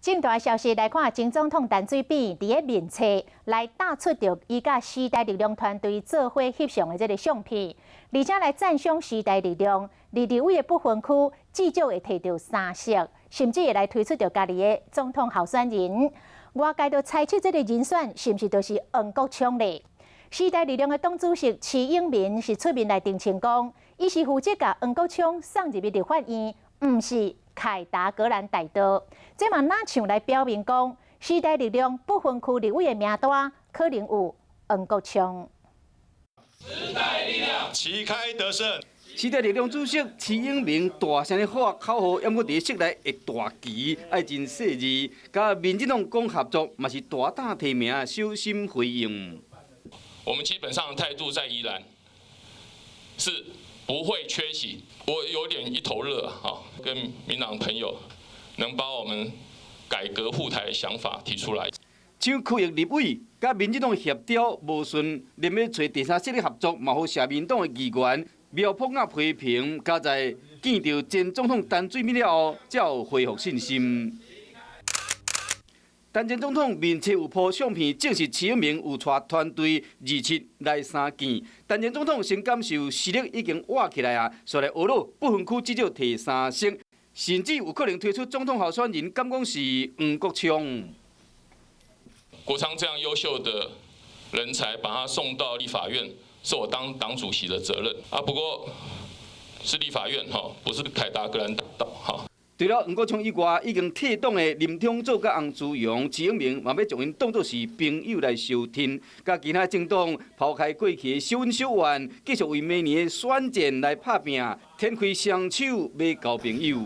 正大消息来看，前总统陈水扁伫个面册来打出着伊甲时代力量团队做伙翕相的这个相片，而且来赞赏时代力量立委的不分区至少会摕到3席，甚至会来推出着家己的总统候选人。外界就猜测这个人选是毋是就是黄国昌咧？时代力量的党主席徐永明是出面来澄清讲，伊是负责甲黄国昌送入去立法院，毋是凯达格兰大道。这嘛哪像来表明讲，时代力量不分区立委的名单可能有黄国昌。时代力量旗开得胜。时代力量主席徐永明大声咧喊口号，要搁伫室内的大旗爱真细致，甲民进党讲合作，嘛是大胆提名，小心回应。我们基本上的态度在宜兰是不会缺席。我有点一头热啊，跟民党朋友能把我们改革护台的想法提出来。像区域立委甲民进党协调无顺，连要找第三势力合作，嘛互社民党的议员苗博雅批评，加在见到前总统陈水扁了后，才有恢复信心。但前总统面册有铺相片，证实徐永明有带团队27来3见。但前总统先感受实力已经活起来啊，所来学老不分区至少摕3席，甚至有可能推出总统候选人，敢讲是黄国昌。国昌这样优秀的人才，把他送到立法院，是我当党主席的责任啊。不过是立法院哈，不是凯达格兰大道哈。除了黄国昌以外，已经退党的林统佐甲洪志阳、徐永明，嘛要将因当作是朋友来收听，甲其他政党抛开过去的小恩小怨，继续为明年的选战来打拼，天开双手要交朋友。